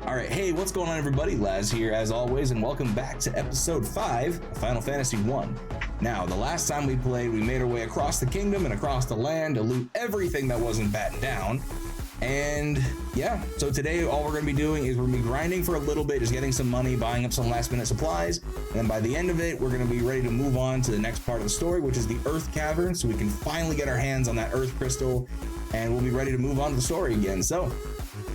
All right, hey, what's going on, everybody? Laz here, as always, and welcome back to episode 5 of Final Fantasy 1. Now, the last time we played, we made our way across the kingdom and across the land to loot everything that wasn't battened down. And yeah, so today all we're going to be doing is we're going to be grinding for a little bit, just getting some money, buying up some last minute supplies, and then by the end of it, we're going to be ready to move on to the next part of the story, which is the Earth Cavern, so we can finally get our hands on that Earth Crystal, and we'll be ready to move on to the story again. So,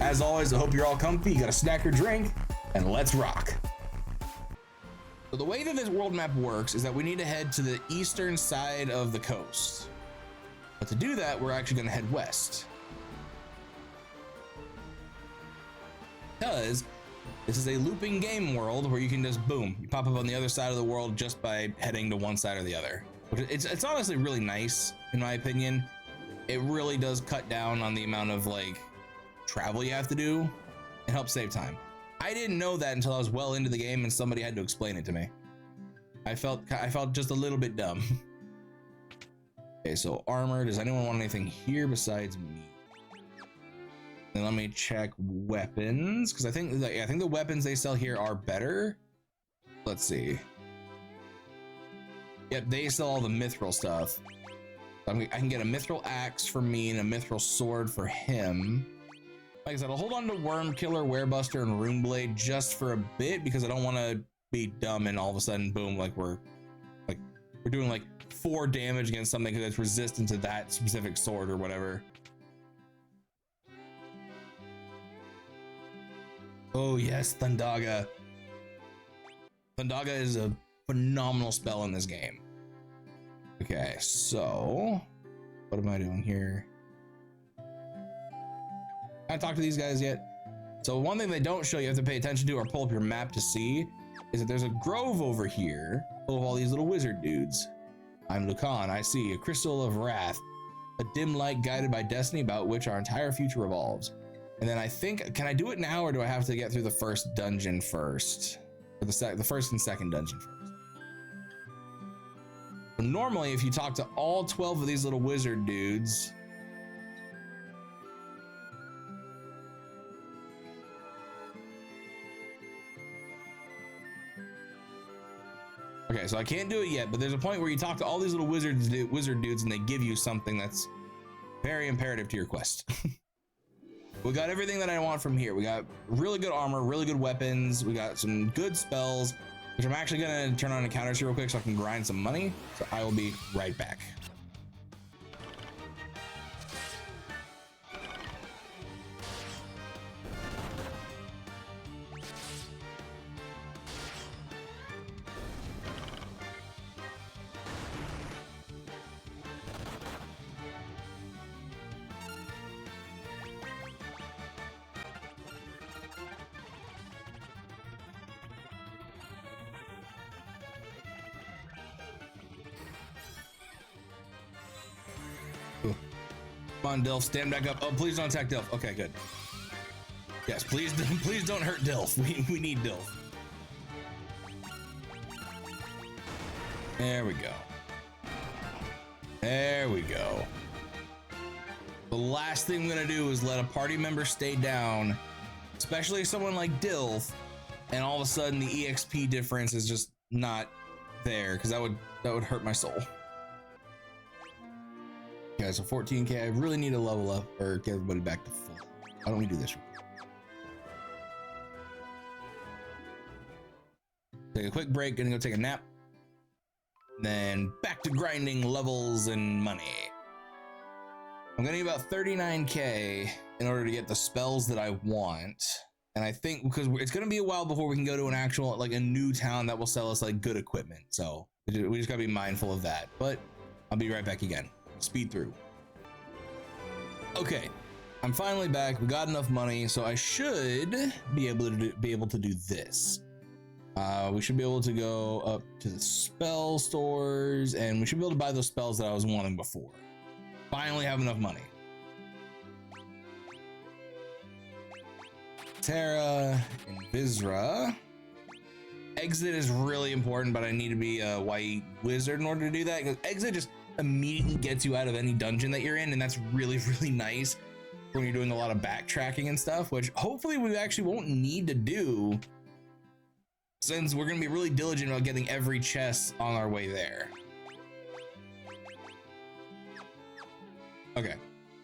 as always, I hope you're all comfy, you got a snack or drink, and let's rock. So the way that this world map works is that we need to head to the eastern side of the coast. But to do that, we're actually going to head west. Because this is a looping game world where you can just boom, you pop up on the other side of the world just by heading to one side or the other. It's honestly really nice, in my opinion. It really does cut down on the amount of like travel you have to do. It helps save time. I didn't know that until I was well into the game and somebody had to explain it to me. I felt just a little bit dumb. Okay, so armor. Does anyone want anything here besides me? Then let me check weapons, because I think the weapons they sell here are better. Let's see. Yep, they sell all the mithril stuff. I can get a mithril axe for me and a mithril sword for him. Like I said, I'll hold on to Worm Killer, Werebuster, and Runeblade just for a bit because I don't want to be dumb and all of a sudden, boom, like we're doing like 4 damage against something that's resistant to that specific sword or whatever. Oh yes, Thundaga. Thundaga is a phenomenal spell in this game. Okay, so what am I doing here? I talked to these guys yet? So one thing they don't show you have to pay attention to or pull up your map to see is that there's a grove over here full of all these little wizard dudes. I'm Lucan. I see a crystal of wrath, a dim light guided by destiny about which our entire future revolves. And then I think, can I do it now or do I have to get through the first dungeon first? Or the first and second dungeon first? So normally, if you talk to all 12 of these little wizard dudes, okay, so I can't do it yet, but there's a point where you talk to all these little wizard dudes and they give you something that's very imperative to your quest. We got everything that I want from here. We got really good armor, really good weapons. We got some good spells, which I'm actually gonna turn on encounters here real quick so I can grind some money. So I will be right back. Come on, Dilf, stand back up. Oh, please don't attack Dilf. Okay, good. Yes, please don't hurt Dilf. We need Dilf. There we go. There we go. The last thing I'm gonna do is let a party member stay down, especially someone like Dilf, and all of a sudden the EXP difference is just not there, because that would hurt my soul. Okay, so 14k. I really need to level up or get everybody back to full. Why don't we do this? Take a quick break, gonna go take a nap. Then back to grinding levels and money. I'm gonna need about 39k in order to get the spells that I want. And I think because it's gonna be a while before we can go to an actual, like a new town that will sell us like good equipment. So we just gotta be mindful of that. But I'll be right back again. Speed through. Okay, I'm finally back. We got enough money, so I should be able to do this. We should be able to go up to the spell stores, and we should be able to buy those spells that I was wanting before. Finally have enough money. Terra and Visra. Exit is really important, but I need to be a white wizard in order to do that, because exit just immediately gets you out of any dungeon that you're in, and that's really, really nice. when you're doing a lot of backtracking and stuff, which hopefully we actually won't need to do since we're going to be really diligent about getting every chest on our way there. Okay,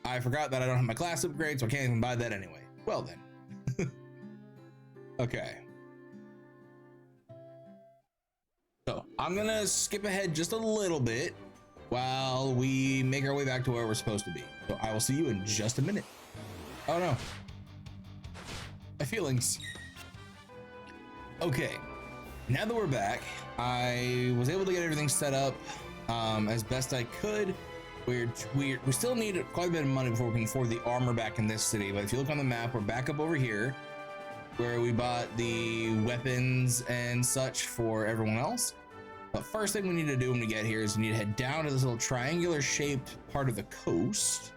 I forgot that I don't have my class upgrade, so I can't even buy that anyway. Well then. Okay. So I'm gonna skip ahead just a little bit while we make our way back to where we're supposed to be. So I will see you in just a minute. Oh no. My feelings. Okay. Now that we're back, I was able to get everything set up as best I could. We still need quite a bit of money before we can afford the armor back in this city. But if you look on the map, we're back up over here where we bought the weapons and such for everyone else. But first thing we need to do when we get here is we need to head down to this little triangular shaped part of the coast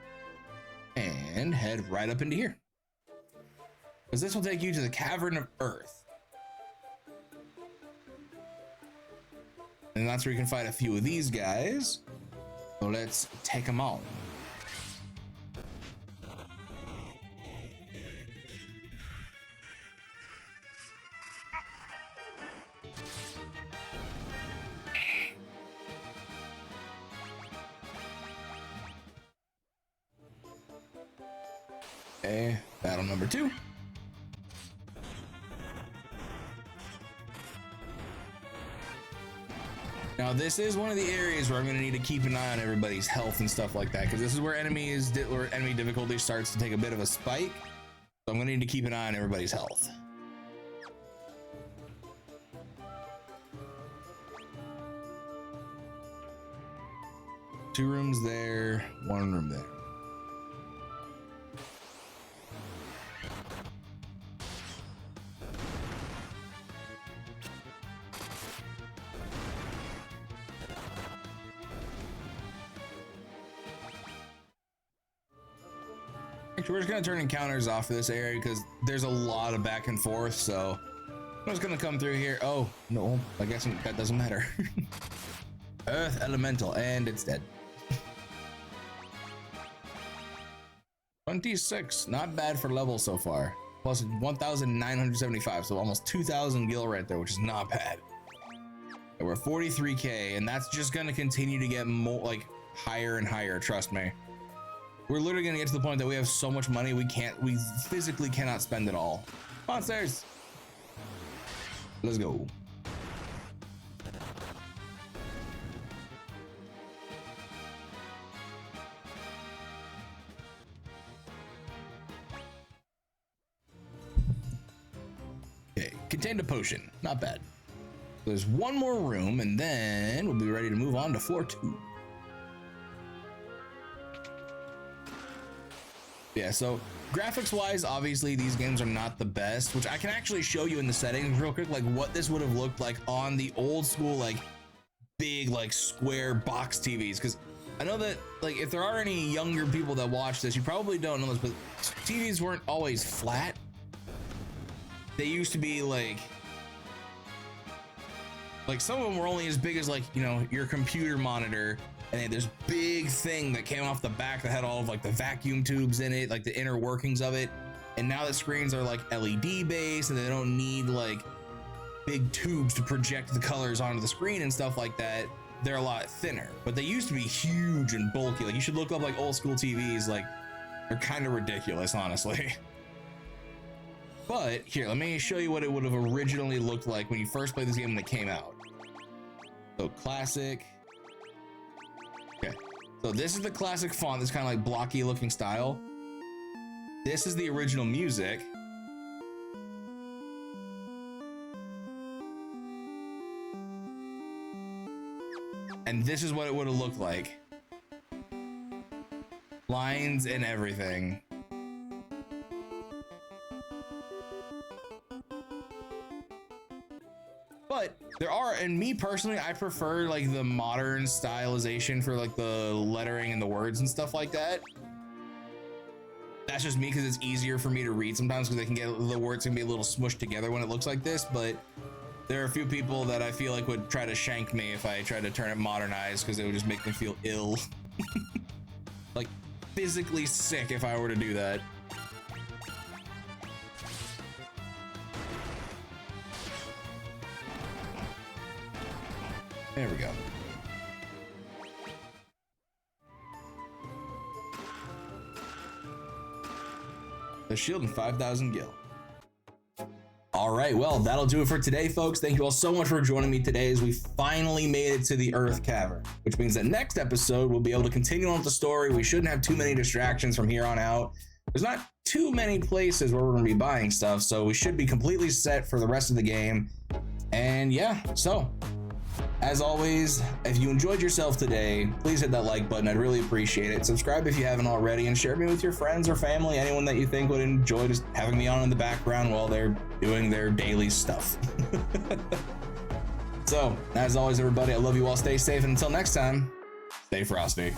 and head right up into here, because this will take you to the Cavern of Earth. And that's where you can fight a few of these guys. So let's take them on. Okay, battle number 2. Now this is one of the areas where I'm going to need to keep an eye on everybody's health and stuff like that, because this is where enemy difficulty starts to take a bit of a spike. So I'm going to need to keep an eye on everybody's health. Two rooms there, one room there. We're just gonna turn encounters off for this area because there's a lot of back and forth, so I'm just gonna come through here. Oh no, I guess that doesn't matter. Earth elemental, and it's dead. 26, not bad for level so far. Plus 1,975, so almost 2,000 gil right there, which is not bad. And we're 43k, and that's just gonna continue to get more, like, higher and higher. Trust me. We're literally gonna get to the point that we have so much money we physically cannot spend it all. Monsters! Let's go. Okay, contained a potion, not bad. There's one more room and then we'll be ready to move on to floor 2. Yeah, so graphics wise, obviously these games are not the best, which I can actually show you in the settings real quick, like what this would have looked like on the old school, like big, like square box TVs. Because I know that, like, if there are any younger people that watch this, you probably don't know this, but TVs weren't always flat. They used to be like some of them were only as big as, like, you know, your computer monitor. And they had this big thing that came off the back that had all of, like, the vacuum tubes in it, like the inner workings of it. And now the screens are like LED based and they don't need like big tubes to project the colors onto the screen and stuff like that. They're a lot thinner, but they used to be huge and bulky. Like, you should look up like old school TVs. Like, they're kind of ridiculous, honestly. But here, let me show you what it would have originally looked like when you first played this game when it came out. So classic. Okay, so this is the classic font, this kind of like blocky looking style. This is the original music. And this is what it would have looked like. Lines and everything. But there are, and me personally, I prefer like the modern stylization for like the lettering and the words and stuff like that. That's just me because it's easier for me to read sometimes because they can get, the words can be a little smushed together when it looks like this. But there are a few people that I feel like would try to shank me if I tried to turn it modernized because it would just make them feel ill. Like, physically sick if I were to do that. There we go. The shield and 5,000 gil. All right, well, that'll do it for today, folks. Thank you all so much for joining me today as we finally made it to the Earth Cavern, which means that next episode we'll be able to continue on with the story. We shouldn't have too many distractions from here on out. There's not too many places where we're going to be buying stuff, so we should be completely set for the rest of the game. And yeah, so as always, if you enjoyed yourself today, please hit that like button. I'd really appreciate it. Subscribe if you haven't already, and share me with your friends or family, anyone that you think would enjoy just having me on in the background while they're doing their daily stuff. So, as always, everybody, I love you all. Stay safe, and until next time, stay frosty.